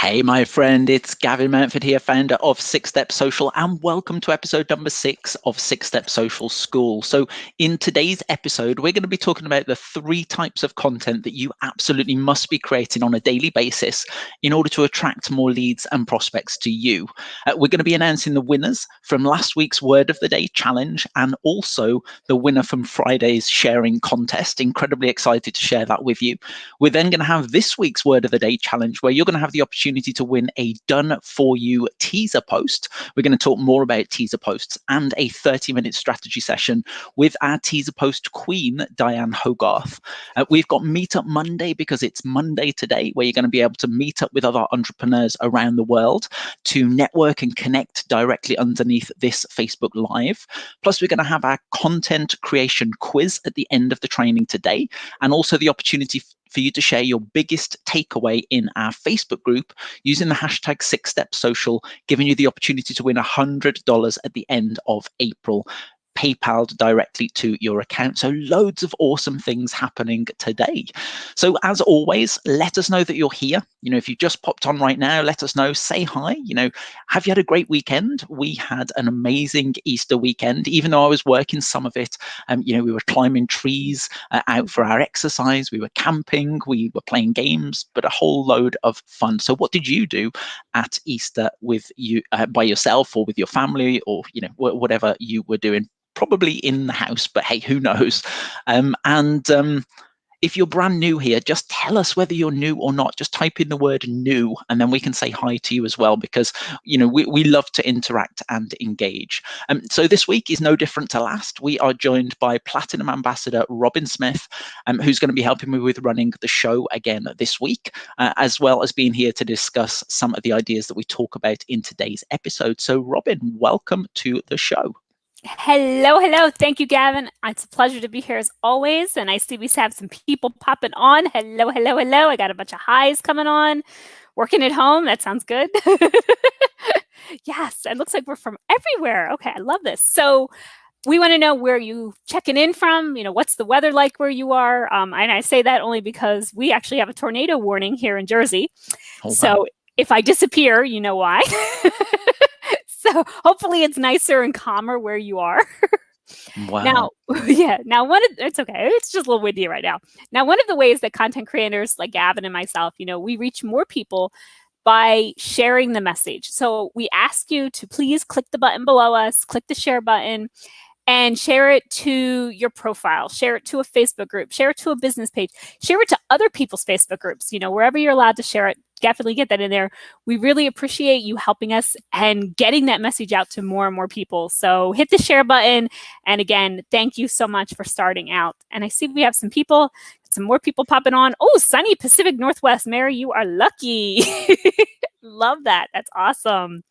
Hey, my friend, it's Gavin Mountford here, founder of Six Step Social, and welcome to episode number 6 of Six Step Social School. So, in today's episode, we're going to be talking about the 3 types of content that you absolutely must be creating on a daily basis in order to attract more leads and prospects to you. We're going to be announcing the winners from last week's Word of the Day challenge and also the winner from Friday's sharing contest. Incredibly excited to share that with you. We're then going to have this week's Word of the Day challenge where you're going to have the opportunity to win a done for you teaser post. We're going to talk more about teaser posts and a 30-minute strategy session with our teaser post queen, Diane Hogarth. We've got Meetup Monday because it's Monday today, where you're going to be able to meet up with other entrepreneurs around the world to network and connect directly underneath this Facebook Live. Plus, we're going to have our content creation quiz at the end of the training today, and also the opportunity for you to share your biggest takeaway in our Facebook group using the hashtag #SixStepSocial, giving you the opportunity to win $100 at the end of April, PayPal'd directly to your account. So loads of awesome things happening today. So as always, let us know that you're here. If you just popped on right now, let us know, say hi. Have you had a great weekend? We had an amazing Easter weekend, even though I was working some of it. We were climbing trees out for our exercise. We were camping, we were playing games, but a whole load of fun. So what did you do at Easter with you by yourself or with your family, or whatever you were doing? Probably in the house, but hey, who knows? If you're brand new here, just tell us whether you're new or not. Just type in the word new, and then we can say hi to you as well, because we love to interact and engage. So this week is no different to last. We are joined by Platinum Ambassador Robin Smith, who's going to be helping me with running the show again this week, as well as being here to discuss some of the ideas that we talk about in today's episode. So Robin, welcome to the show. Hello. Thank you, Gavin. It's a pleasure to be here as always. And I see we have some people popping on. Hello. I got a bunch of highs coming on. Working at home. That sounds good. Yes. It looks like we're from everywhere. Okay. I love this. So we want to know where you checking in from. What's the weather like where you are? And I say that only because we actually have a tornado warning here in Jersey. Oh, wow. So if I disappear, you know why. So hopefully it's nicer and calmer where you are. Wow. Now it's okay. It's just a little windy right now. Now, one of the ways that content creators like Gavin and myself, we reach more people by sharing the message. So we ask you to please click the button below us, click the share button, and share it to your profile, share it to a Facebook group, share it to a business page, share it to other people's Facebook groups, wherever you're allowed to share it. Definitely get that in there. We really appreciate you helping us and getting that message out to more and more people. So hit the share button. And again, thank you so much for starting out. And I see we have some more people popping on. Oh, sunny Pacific Northwest. Mary, you are lucky. Love that. That's awesome.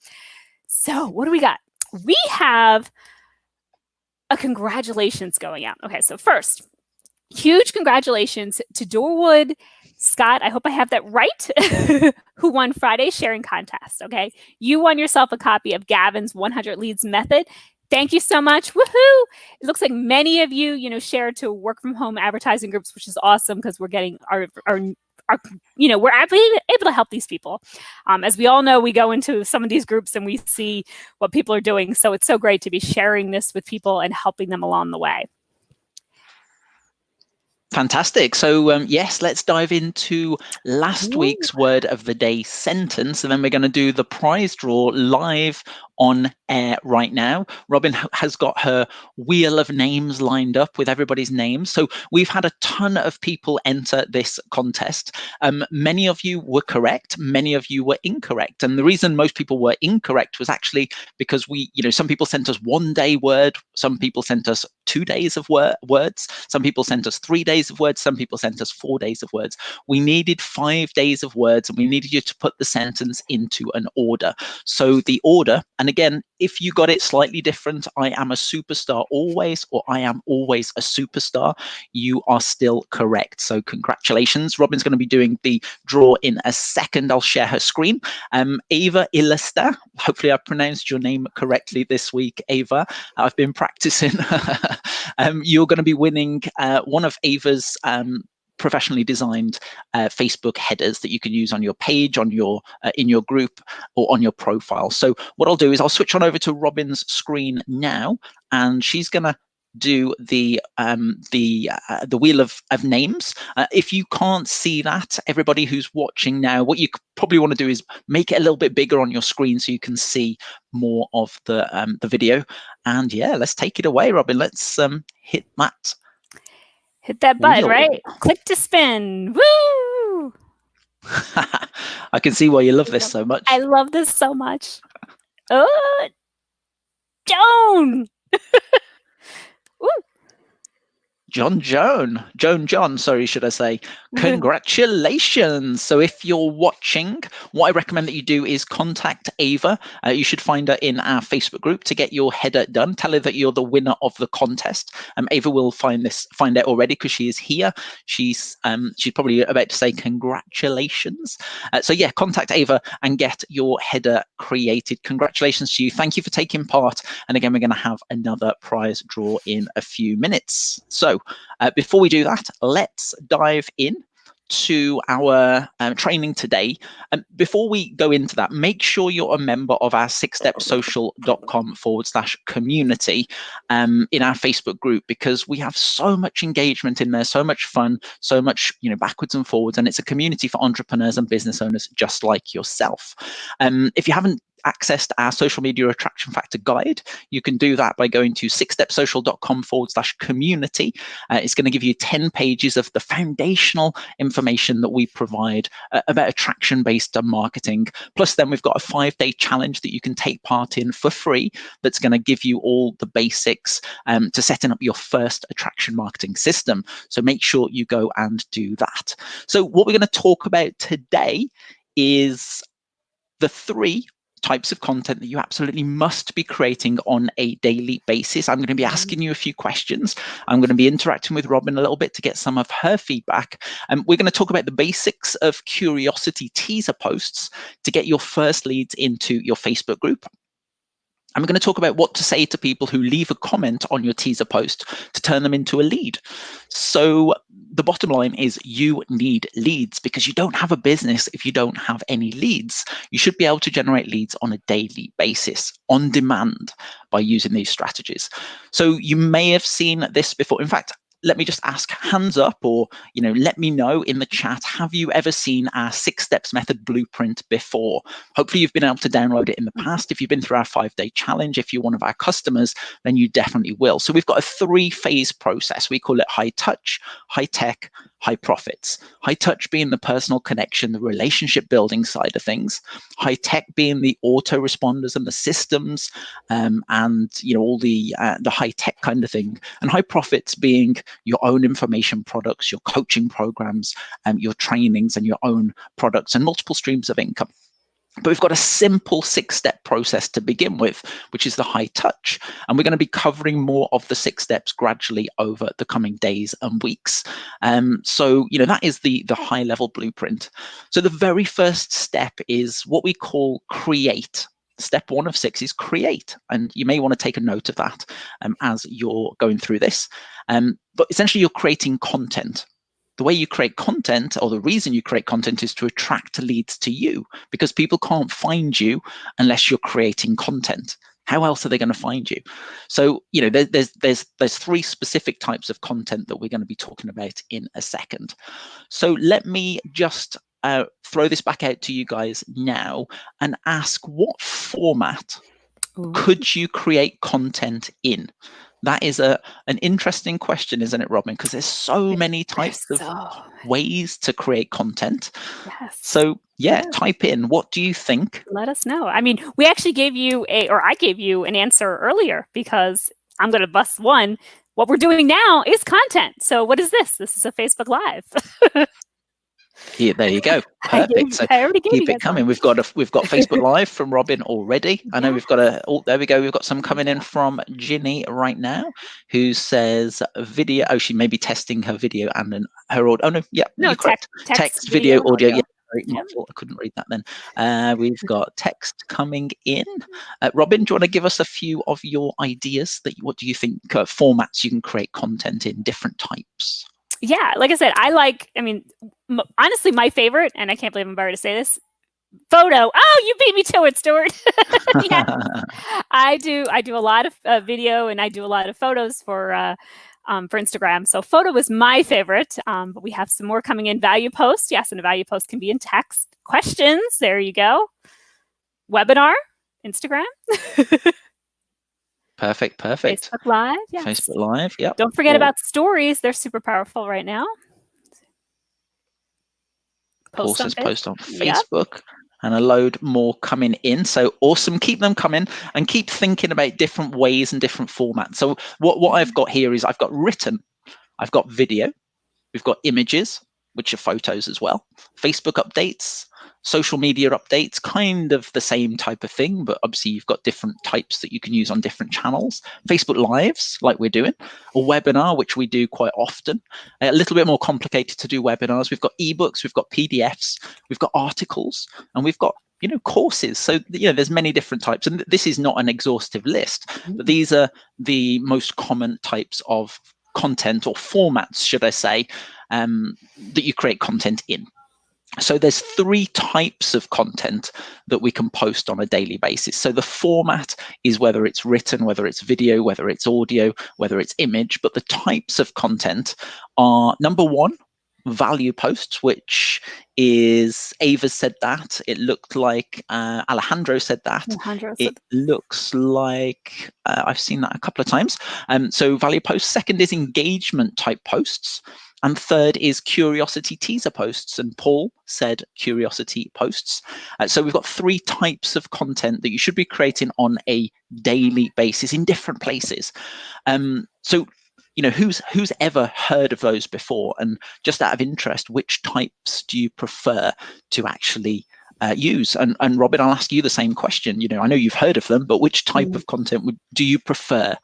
So what do we got? We have a congratulations going out. Okay, so first, huge congratulations to Dorwood Scott, I hope I have that right, who won Friday's sharing contest, okay? You won yourself a copy of Gavin's 100 Leads Method. Thank you so much. Woohoo! It looks like many of you, shared to work from home advertising groups, which is awesome because we're getting our we're able to help these people. As we all know, we go into some of these groups and we see what people are doing. So it's so great to be sharing this with people and helping them along the way. Fantastic. So yes, let's dive into last week's Word of the Day sentence, and then we're going to do the prize draw live on air right now. Robin has got her wheel of names lined up with everybody's names. So we've had a ton of people enter this contest. Many of you were correct. Many of you were incorrect. And the reason most people were incorrect was actually because some people sent us 1 day word. Some people sent us 2 days of words. Some people sent us 3 days of words. Some people sent us 4 days of words. We needed 5 days of words, and we needed you to put the sentence into an order. So the order, and again, if you got it slightly different, I am a superstar always, or I am always a superstar, you are still correct. So congratulations. Robin's going to be doing the draw in a second. I'll share her screen. Ava Ilista, hopefully I pronounced your name correctly this week, Ava. I've been practicing. You're going to be winning one of Ava's professionally designed Facebook headers that you can use on your page, on your in your group, or on your profile. So what I'll do is I'll switch on over to Robin's screen now, and she's going to do the wheel of names. If you can't see that, everybody who's watching now, what you probably want to do is make it a little bit bigger on your screen so you can see more of the video. And yeah, let's take it away, Robin. Let's hit that. Hit that button, wheel. right? Click to spin. Woo! I can see why you love this so much. I love this so much. Oh, Joan! Woo! Joan, sorry, should I say. Congratulations. So if you're watching, what I recommend that you do is contact Ava. You should find her in our Facebook group to get your header done. Tell her that you're the winner of the contest. Ava will find out already because she is here. She's probably about to say congratulations. So yeah, contact Ava and get your header created. Congratulations to you. Thank you for taking part. And again, we're going to have another prize draw in a few minutes. So before we do that, let's dive in to our training today. And before we go into that, make sure you're a member of our sigstepsocial.com/community in our Facebook group, because we have so much engagement in there, so much fun, so much backwards and forwards, and it's a community for entrepreneurs and business owners just like yourself. If you haven't accessed our social media attraction factor guide, you can do that by going to sigstepsocial.com/community. It's going to give you 10 pages of the foundational information that we provide about attraction-based marketing. Plus, then we've got a 5-day challenge that you can take part in for free that's going to give you all the basics to setting up your first attraction marketing system. So make sure you go and do that. So what we're going to talk about today is the 3 types of content that you absolutely must be creating on a daily basis. I'm going to be asking you a few questions. I'm going to be interacting with Robin a little bit to get some of her feedback. And we're going to talk about the basics of curiosity teaser posts to get your first leads into your Facebook group. And we're going to talk about what to say to people who leave a comment on your teaser post to turn them into a lead. So the bottom line is you need leads, because you don't have a business if you don't have any leads. You should be able to generate leads on a daily basis, on demand, by using these strategies. So you may have seen this before. In fact, let me just ask, hands up, or let me know in the chat, have you ever seen our 6 steps method blueprint before? Hopefully you've been able to download it in the past. If you've been through our 5-day challenge, if you're one of our customers, then you definitely will. So we've got a 3-phase process. We call it high touch, high tech, high profits. High touch being the personal connection, the relationship building side of things. High tech being the autoresponders and the systems, and all the high tech kind of thing. And high profits being your own information products, your coaching programs, your trainings, and your own products, and multiple streams of income. But we've got a simple 6-step process to begin with, which is the high touch. And we're going to be covering more of the 6 steps gradually over the coming days and weeks. So that is the high level blueprint. So the very first step is what we call create. Step 1 of 6 is create. And you may want to take a note of that as you're going through this. But essentially, you're creating content. The way you create content, or the reason you create content, is to attract leads to you, because people can't find you unless you're creating content. How else are they going to find you? So, there's 3 specific types of content that we're going to be talking about in a second. So let me just throw this back out to you guys now and ask, what format could you create content in? That is an interesting question, isn't it, Robin? Because there's so many types of ways to create content. Yes. So yeah, type in, what do you think? Let us know. I mean, we actually gave you I gave you an answer earlier, because I'm going to bust one. What we're doing now is content. So what is this? This is a Facebook Live. Here, there you go. Perfect. So keep it coming. We've got Facebook Live from Robin already. I know we've got there we go. We've got some coming in from Ginny right now, who says video. Oh, she may be testing her video and her audio. Oh no, yeah, no, correct. Text, video, audio. Yeah. I couldn't read that then. We've got text coming in. Robin, do you want to give us a few of your ideas? What do you think formats you can create content in, different types? Yeah, like I said, honestly, my favorite, and I can't believe I'm about to say this, photo. Oh, you beat me to it, Stuart. Yeah, I do a lot of video, and I do a lot of photos for Instagram. So photo was my favorite, but we have some more coming in. Value post, yes, and a value post can be in text. Questions, there you go. Webinar, Instagram. Perfect. Facebook Live, yes. Facebook Live, yep. Don't forget about stories. They're super powerful right now. Post on Facebook. Yep. And a load more coming in. So awesome. Keep them coming and keep thinking about different ways and different formats. So what I've got here is I've got written, I've got video, we've got images, which are photos as well, Facebook updates, social media updates, kind of the same type of thing, but obviously you've got different types that you can use on different channels. Facebook Lives, like we're doing, a webinar, which we do quite often. A little bit more complicated to do webinars. We've got ebooks, we've got PDFs, we've got articles, and we've got courses. So there's many different types, and this is not an exhaustive list, but these are the most common types of content, or formats, should I say, that you create content in. So there's 3 types of content that we can post on a daily basis. So the format is whether it's written, whether it's video, whether it's audio, whether it's image, but the types of content are, number 1, value posts, which is, Ava said that. It looked like Alejandro said that. It looks like I've seen that a couple of times. So value posts. Second is engagement type posts. And third is curiosity teaser posts. And Paul said curiosity posts. So we've got 3 types of content that you should be creating on a daily basis in different places. So who's ever heard of those before? And just out of interest, which types do you prefer to actually use? And Robin, I'll ask you the same question. I know you've heard of them, but which type of content do you prefer?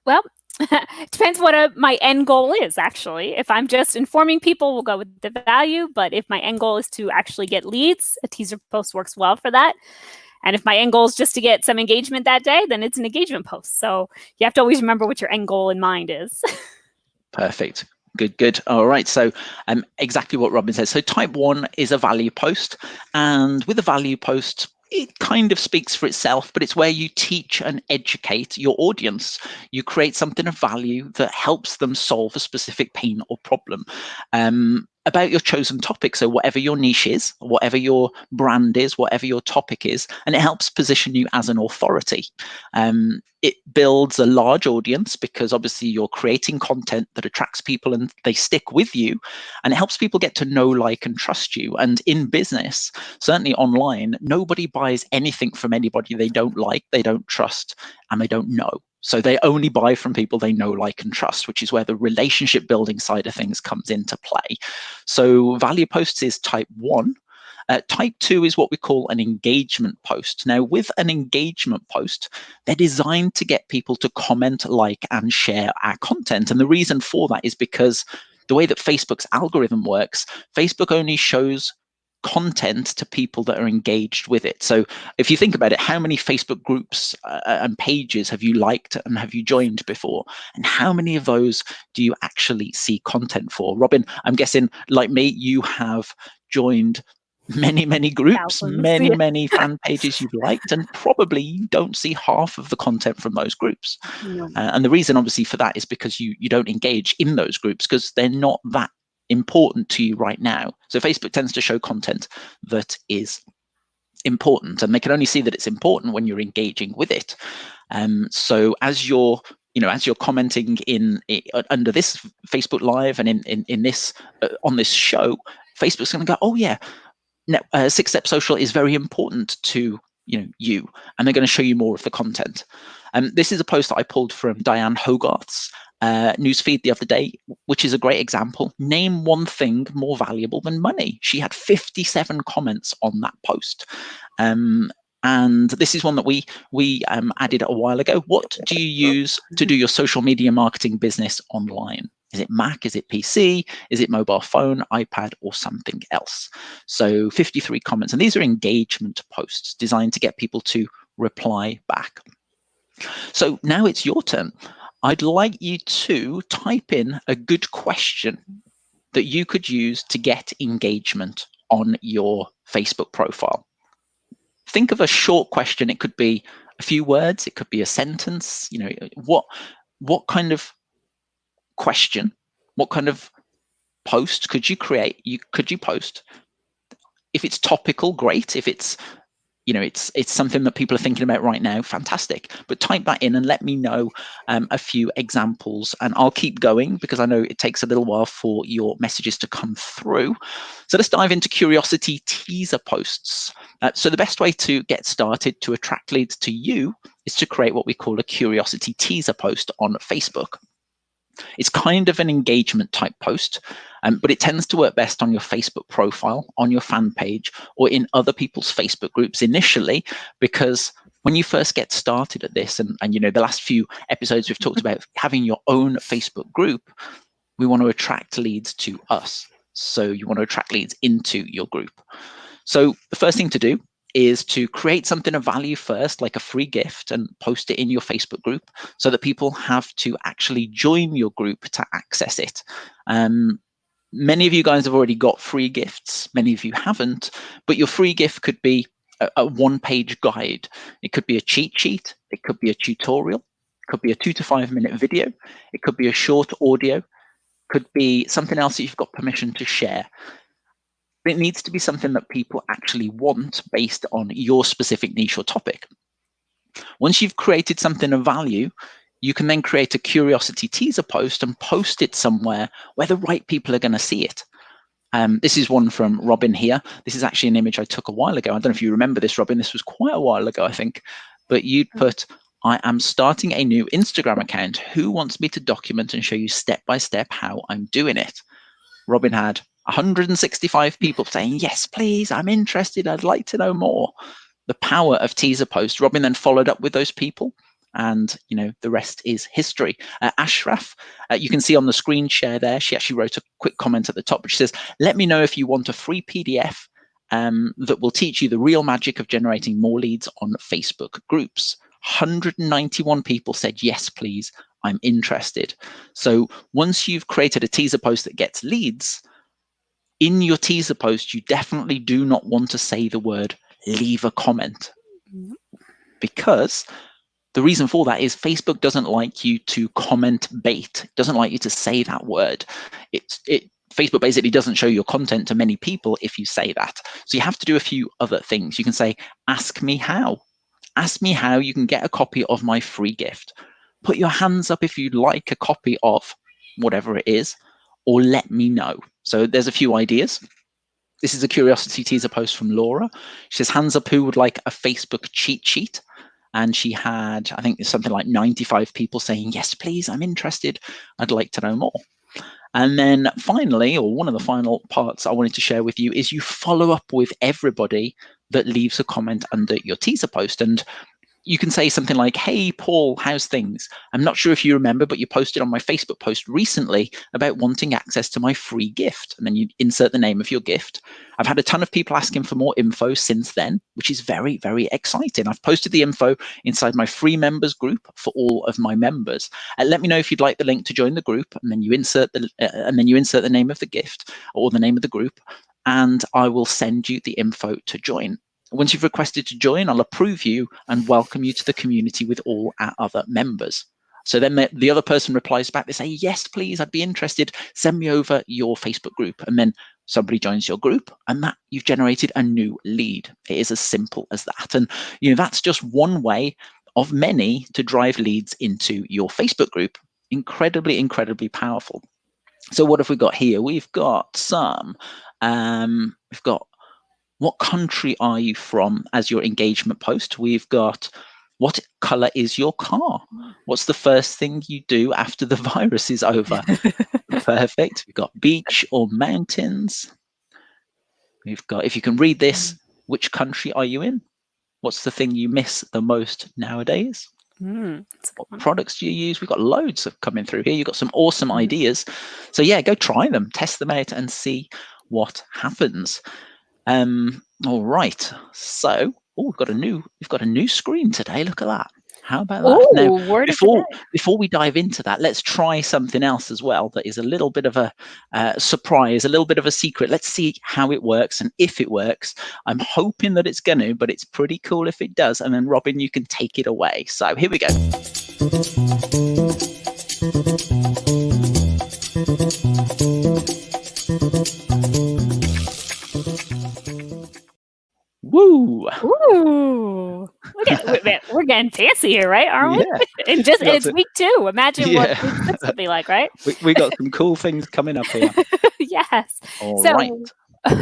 Well, it depends what my end goal is, actually. If I'm just informing people, we'll go with the value. But if my end goal is to actually get leads, a teaser post works well for that. And if my end goal is just to get some engagement that day, then it's an engagement post. So you have to always remember what your end goal in mind is. Perfect. Good. All right. So exactly what Robin says. So type 1 is a value post. And with a value post, it kind of speaks for itself, but it's where you teach and educate your audience. You create something of value that helps them solve a specific pain or problem about your chosen topic. So whatever your niche is, whatever your brand is, whatever your topic is, and it helps position you as an authority. It builds a large audience because obviously you're creating content that attracts people and they stick with you, and it helps people get to know, like, and trust you. And in business, certainly online, nobody buys anything from anybody they don't like, they don't trust, and they don't know. So they only buy from people they know, like, and trust, which is where the relationship building side of things comes into play. So value posts is type 1. Type 2 is what we call an engagement post. Now, with an engagement post, they're designed to get people to comment, like, and share our content. And the reason for that is because the way that Facebook's algorithm works, Facebook only shows content to people that are engaged with it. So if you think about it, how many Facebook groups and pages have you liked and have you joined before? And how many of those do you actually see content for? Robin, I'm guessing, like me, you have joined many groups, many fan pages you've liked, and probably you don't see half of the content from those groups. No. And the reason obviously for that is because you don't engage in those groups because they're not that important to you right now. So Facebook tends to show content that is important, and they can only see that it's important when you're engaging with it. So as you're commenting in under this Facebook Live and in this on this show, Facebook's going to go, oh yeah, 6 Step Social is very important to you, and they're going to show you more of the content. This is a post that I pulled from Diane Hogarth's newsfeed the other day, which is a great example. Name one thing more valuable than money. She had 57 comments on that post. And this is one that we added a while ago. What do you use to do your social media marketing business online? Is it Mac? Is it PC? Is it mobile phone, iPad, or something else? So 53 comments. And these are engagement posts designed to get people to reply back. So now it's your turn. I'd like you to type in a good question that you could use to get engagement on your Facebook profile. Think of a short question. It could be a few words, it could be a sentence. What kind of question, what kind of post could you create? Could you post? If it's topical, great. If it's it's something that people are thinking about right now, fantastic. But type that in and let me know a few examples, and I'll keep going because I know it takes a little while for your messages to come through. So let's dive into curiosity teaser posts. So the best way to get started to attract leads to you is to create what we call a curiosity teaser post on Facebook. It's kind of an engagement type post, but it tends to work best on your Facebook profile, on your fan page, or in other people's Facebook groups initially, because when you first get started at this, and the last few episodes we've talked about having your own Facebook group, we want to attract leads to us. So you want to attract leads into your group. So the first thing to do is to create something of value first, like a free gift, and post it in your Facebook group so that people have to actually join your group to access it. Many of you guys have already got free gifts. Many of you haven't, but your free gift could be a one-page guide. It could be a cheat sheet. It could be a tutorial. It could be a 2 to 5 minute video. It could be a short audio. It could be something else that you've got permission to share. But it needs to be something that people actually want based on your specific niche or topic. Once you've created something of value, you can then create a curiosity teaser post and post it somewhere where the right people are going to see it. This is one from Robin here. This is actually an image I took a while ago. I don't know if you remember this, Robin. This was quite a while ago, I think. But you'd put, I am starting a new Instagram account. Who wants me to document and show you step by step how I'm doing it? Robin had 165 people saying, yes, please, I'm interested. I'd like to know more. The power of teaser posts. Robin then followed up with those people, and the rest is history. Ashraf, you can see on the screen share there, she actually wrote a quick comment at the top, which says, let me know if you want a free PDF that will teach you the real magic of generating more leads on Facebook groups. 191 people said, yes, please, I'm interested. So once you've created a teaser post that gets leads, in your teaser post, you definitely do not want to say the word leave a comment, because the reason for that is Facebook doesn't like you to comment bait. It doesn't like you to say that word. Facebook basically doesn't show your content to many people if you say that. So you have to do a few other things. You can say, ask me how. Ask me how you can get a copy of my free gift. Put your hands up if you'd like a copy of whatever it is, or let me know. So there's a few ideas. This is a curiosity teaser post from Laura. She says, hands up who would like a Facebook cheat sheet. And she had, I think it's something like 95 people saying, yes, please, I'm interested. I'd like to know more. And then finally, or one of the final parts I wanted to share with you, is you follow up with everybody that leaves a comment under your teaser post. And you can say something like, hey, Paul, how's things? I'm not sure if you remember, but you posted on my Facebook post recently about wanting access to my free gift. And then you insert the name of your gift. I've had a ton of people asking for more info since then, which is very, very exciting. I've posted the info inside my free members group for all of my members. Let me know if you'd like the link to join the group, and then you insert the name of the gift or the name of the group, and I will send you the info to join. Once you've requested to join, I'll approve you and welcome you to the community with all our other members. So then the other person replies back, they say, yes, please, I'd be interested. Send me over your Facebook group. And then somebody joins your group, and that you've generated a new lead. It is as simple as that. And that's just one way of many to drive leads into your Facebook group. Incredibly, incredibly powerful. So what have we got here? We've got what country are you from as your engagement post. We've got, what color is your car? What's the first thing you do after the virus is over? Perfect. We've got beach or mountains. We've got, if you can read this, which country are you in? What's the thing you miss the most nowadays? What products do you use? We've got loads of coming through here. You've got some awesome ideas. So yeah, go try them, test them out, and see what happens. All right. So we've got a new screen today. Look at that. How about that? Now, Oh, word of the day. before we dive into that, let's try something else as well that is a little bit of a surprise, a little bit of a secret. Let's see how it works, and if it works, I'm hoping that it's going to, but it's pretty cool if it does. And then Robin, you can take it away. So here we go. Woo! Ooh. We're getting fancy here, right? Aren't we? Yeah. And it's week 2. Imagine what Yeah. week 6 will be like, right? We got some cool things coming up here. Yes. All So, right.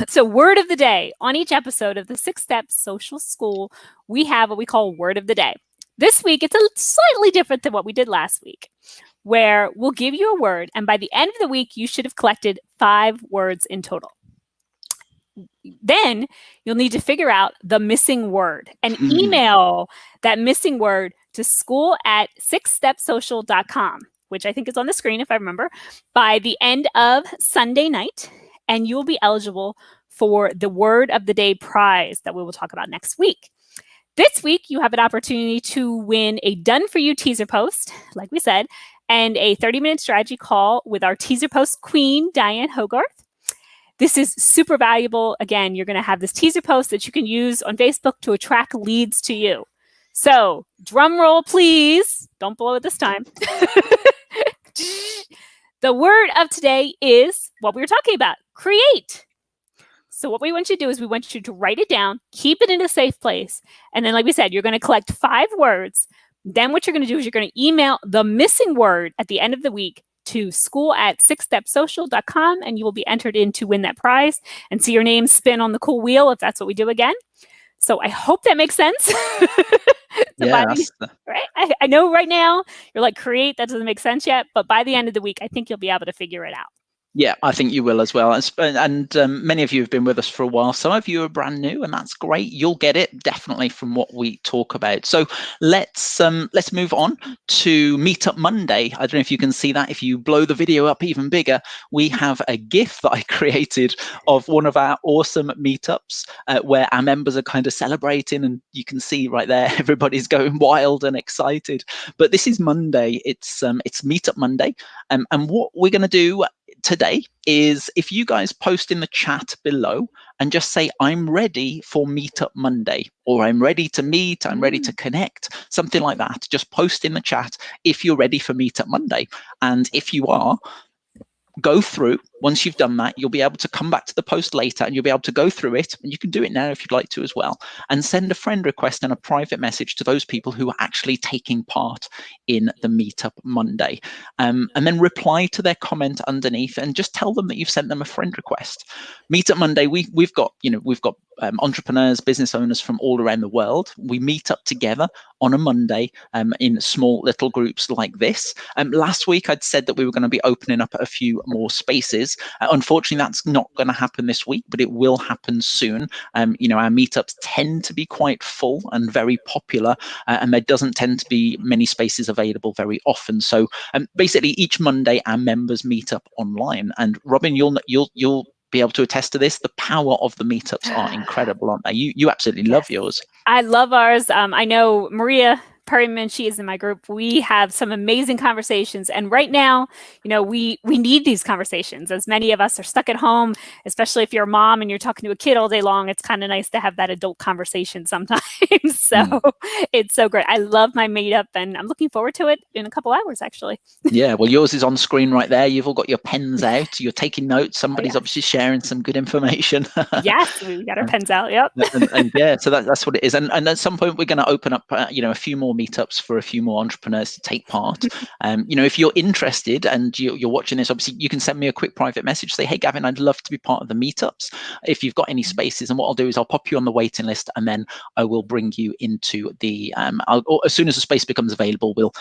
so word of the day. On each episode of the 6-Step Social School, we have what we call word of the day. This week, it's a slightly different than what we did last week, where we'll give you a word, and by the end of the week, you should have collected 5 words in total. Then you'll need to figure out the missing word and email that missing word to school@sixstepsocial.com, which I think is on the screen if I remember, by the end of Sunday night, and you'll be eligible for the word of the day prize that we will talk about next week. This week, you have an opportunity to win a done for you teaser post, like we said, and a 30-minute strategy call with our teaser post queen, Diane Hogarth. This is super valuable. Again, you're going to have this teaser post that you can use on Facebook to attract leads to you. So, drum roll, please. Don't blow it this time. The word of today is what we were talking about, create. So what we want you to do is we want you to write it down, keep it in a safe place. And then, like we said, you're going to collect 5 words. Then what you're going to do is you're going to email the missing word at the end of the week to school@sixstepsocial.com, and you will be entered in to win that prize and see your name spin on the cool wheel if that's what we do again. So I hope that makes sense. Right? I know right now you're like, create, that doesn't make sense yet, but by the end of the week, I think you'll be able to figure it out. Yeah, I think you will as well. And many of you have been with us for a while. Some of you are brand new, and that's great. You'll get it definitely from what we talk about. So let's move on to Meetup Monday. I don't know if you can see that. If you blow the video up even bigger, we have a GIF that I created of one of our awesome meetups where our members are kind of celebrating, and you can see right there everybody's going wild and excited. But this is Monday. It's Meetup Monday, and what we're going to do today is, if you guys post in the chat below and just say, I'm ready for Meetup Monday, or I'm ready to meet, I'm ready to connect, something like that. Just post in the chat if you're ready for Meetup Monday. And if you are, go through. Once you've done that, you'll be able to come back to the post later and you'll be able to go through it. And you can do it now if you'd like to as well, and send a friend request and a private message to those people who are actually taking part in the Meetup Monday. And then reply to their comment underneath and just tell them that you've sent them a friend request. Meetup Monday, we've got entrepreneurs, business owners from all around the world. We meet up together on a Monday in small little groups like this. Last week, I'd said that we were going to be opening up a few more spaces. Unfortunately, that's not going to happen this week, but it will happen soon. Our meetups tend to be quite full and very popular, and there doesn't tend to be many spaces available very often. So basically, each Monday, our members meet up online. And Robin, you'll be able to attest to this. The power of the meetups are incredible, aren't they? You absolutely love yours. I love ours. I know Maria Perryman, she is in my group. We have some amazing conversations. And right now, we need these conversations, as many of us are stuck at home, especially if you're a mom and you're talking to a kid all day long. It's kind of nice to have that adult conversation sometimes. So it's so great. I love my meetup, and I'm looking forward to it in a couple hours, actually. Yeah, well, yours is on screen right there. You've all got your pens out. You're taking notes. Somebody's obviously sharing some good information. Yes, we got our pens out. Yep. and yeah, so that's what it is. And at some point, we're going to open up, a few more meetups for a few more entrepreneurs to take part. If you're interested and you're watching this, obviously you can send me a quick private message. Say, hey, Gavin, I'd love to be part of the meetups. If you've got any spaces, and what I'll do is I'll pop you on the waiting list, and then I will bring you into the. As soon as the space becomes available, we'll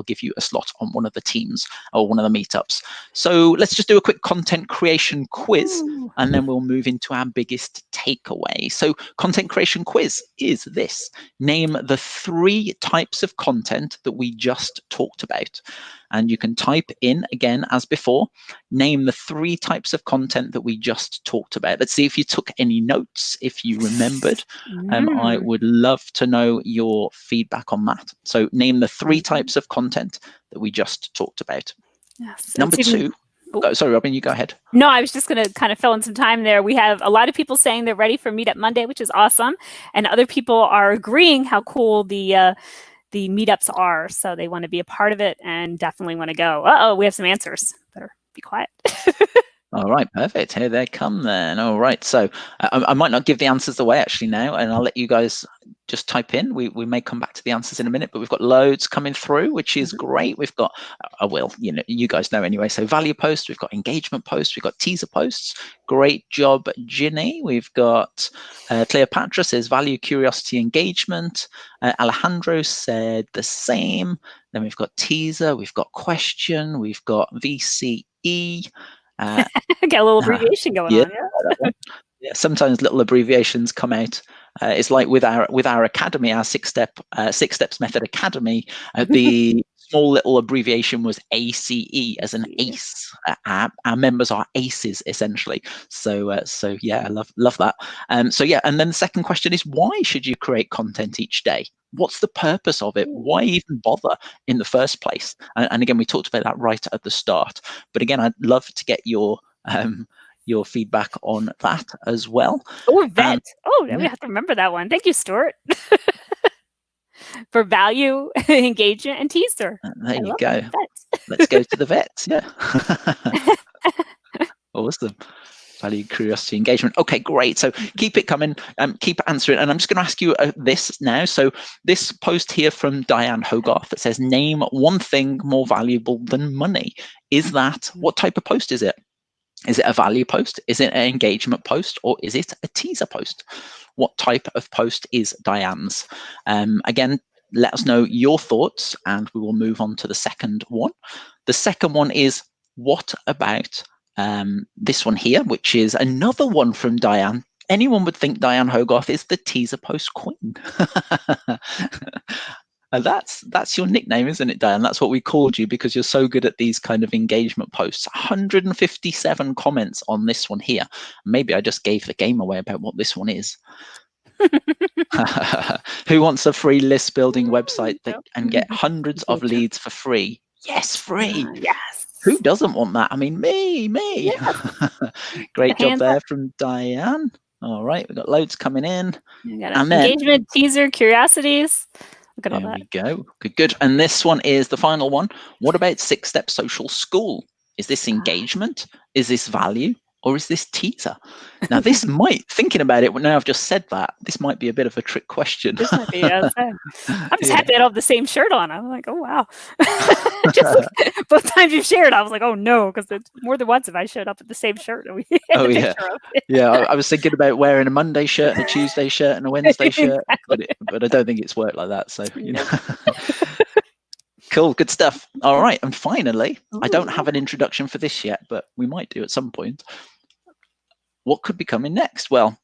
give you a slot on one of the teams or one of the meetups. So let's just do a quick content creation quiz, and then we'll move into our biggest takeaway. So content creation quiz is this: name the 3 types of content that we just talked about. And you can type in, again, as before, name the 3 types of content that we just talked about. Let's see if you took any notes, if you remembered. I would love to know your feedback on that. So name the 3 types of content that we just talked about. Yes, Number 2. Oh, sorry, Robin, you go ahead. No, I was just going to kind of fill in some time there. We have a lot of people saying they're ready for Meetup Monday, which is awesome. And other people are agreeing how cool the meetups are. So they want to be a part of it and definitely want to go. Uh-oh, we have some answers. Better be quiet. All right, perfect. Here they come then. All right, so I might not give the answers away actually now, and I'll let you guys just type in. We may come back to the answers in a minute, but we've got loads coming through, which is great. We've got, you guys know anyway. So value posts, we've got engagement posts, we've got teaser posts. Great job, Ginny. We've got Cleopatra says value, curiosity, engagement. Alejandro said the same. Then we've got teaser, we've got question, we've got VCE. Got a little abbreviation going on. Yeah, sometimes little abbreviations come out. It's like with our academy, our six steps method academy. The small little abbreviation was ACE, as an ace. Our members are aces essentially. So yeah, I love that. So yeah, and then the second question is, why should you create content each day? What's the purpose of it? Why even bother in the first place? And again, we talked about that right at the start. But again, I'd love to get your feedback on that as well. Oh, vet. We have to remember that one. Thank you, Stuart. For value, engagement, and teaser. There you go. Let's go to the vets. Yeah. Awesome. Value, curiosity, engagement. Okay, great. So keep it coming. Keep answering. And I'm just going to ask you this now. So this post here from Diane Hogarth that says, name one thing more valuable than money. What type of post is it? Is it a value post? Is it an engagement post? Or is it a teaser post? What type of post is Diane's? Again, let us know your thoughts and we will move on to the second one. The second one is, what about this one here, which is another one from Diane. Anyone would think Diane Hogarth is the teaser post queen. That's your nickname, isn't it, Diane? That's what we called you because you're so good at these kind of engagement posts. 157 comments on this one here. Maybe I just gave the game away about what this one is. Who wants a free list building website and get hundreds of leads for free? Yes, free. Yes. Who doesn't want that? I mean, me. Yes. Great job there from Diane. All right, we've got loads coming in. And then engagement, teaser, curiosities. Look at all that. There we go. Good. And this one is the final one. What about 6-Step Social School? Is this engagement? Is this value? Or is this teaser? Now, this might, thinking about it, now I've just said that, this might be a bit of a trick question. This might be, I'm just happy I don't have the same shirt on. I'm like, oh, wow. Just both times you've shared, I was like, oh, no, because more than once have I showed up with the same shirt. And we oh, yeah. Yeah, I was thinking about wearing a Monday shirt and a Tuesday shirt and a Wednesday shirt, but I don't think it's worked like that. So, you know. Cool, good stuff. All right, and finally, I don't have an introduction for this yet, but we might do at some point. What could be coming next? Well,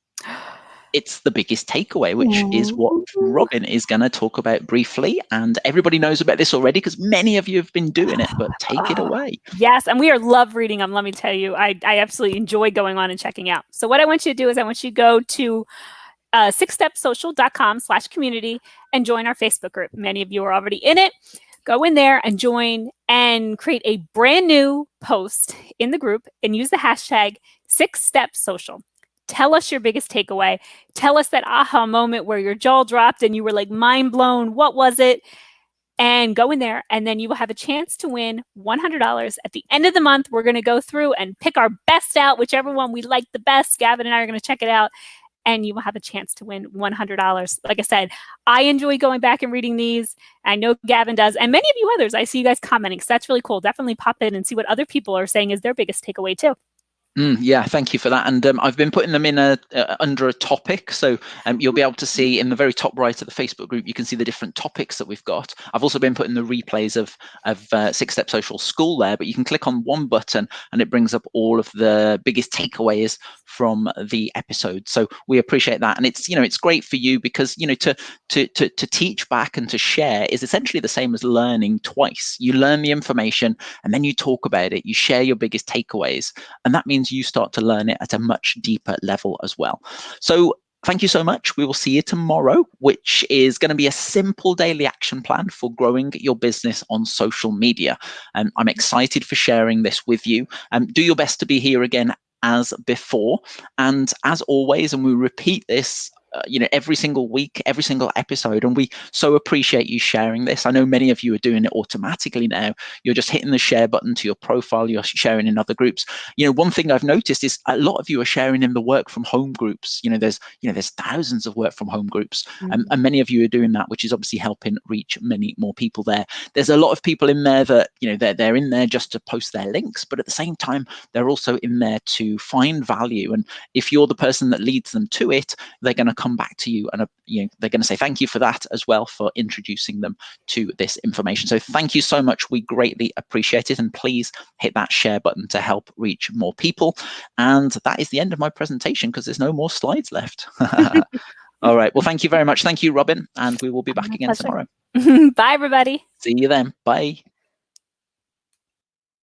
it's the biggest takeaway, which is what Robin is going to talk about briefly. And everybody knows about this already because many of you have been doing it, but take it away. Yes, and we love reading them. Let me tell you, I absolutely enjoy going on and checking out. So what I want you to do is I want you to go to sixstepsocial.com/community and join our Facebook group. Many of you are already in it. Go in there and join and create a brand new post in the group and use the hashtag 6stepsocial. Tell us your biggest takeaway. Tell us that aha moment where your jaw dropped and you were like mind blown. What was it? And go in there and then you will have a chance to win $100. At the end of the month, we're going to go through and pick our best out, whichever one we like the best. Gavin and I are going to check it out. And you will have a chance to win $100. Like I said, I enjoy going back and reading these. I know Gavin does. And many of you others, I see you guys commenting. So that's really cool. Definitely pop in and see what other people are saying is their biggest takeaway too. Yeah, thank you for that. And I've been putting them in under a topic. So you'll be able to see in the very top right of the Facebook group, you can see the different topics that we've got. I've also been putting the replays of Six Step Social School there, but you can click on one button and it brings up all of the biggest takeaways from the episode. So we appreciate that. And it's, it's great for you because, to teach back and to share is essentially the same as learning twice. You learn the information and then you talk about it, you share your biggest takeaways, and that means you start to learn it at a much deeper level as well. So thank you so much. We will see you tomorrow, which is going to be a simple daily action plan for growing your business on social media. I'm excited for sharing this with you. Do your best to be here again as before. And as always, and we repeat this every single week, every single episode, and we so appreciate you sharing this. I know many of you are doing it automatically now. You're just hitting the share button to your profile, you're sharing in other groups. One thing I've noticed is a lot of you are sharing in the work from home groups. There's thousands of work from home groups, and many of you are doing that, which is obviously helping reach many more people there. There's a lot of people in there that they're in there just to post their links, but at the same time they're also in there to find value. And if you're the person that leads them to it, they're going to come back to you, and they're going to say thank you for that as well, for introducing them to this information. So thank you so much. We greatly appreciate it, and please hit that share button to help reach more people. And that is the end of my presentation because there's no more slides left. All right. Well, thank you very much. Thank you, Robin, and we will be back again tomorrow. Bye, everybody. See you then. Bye.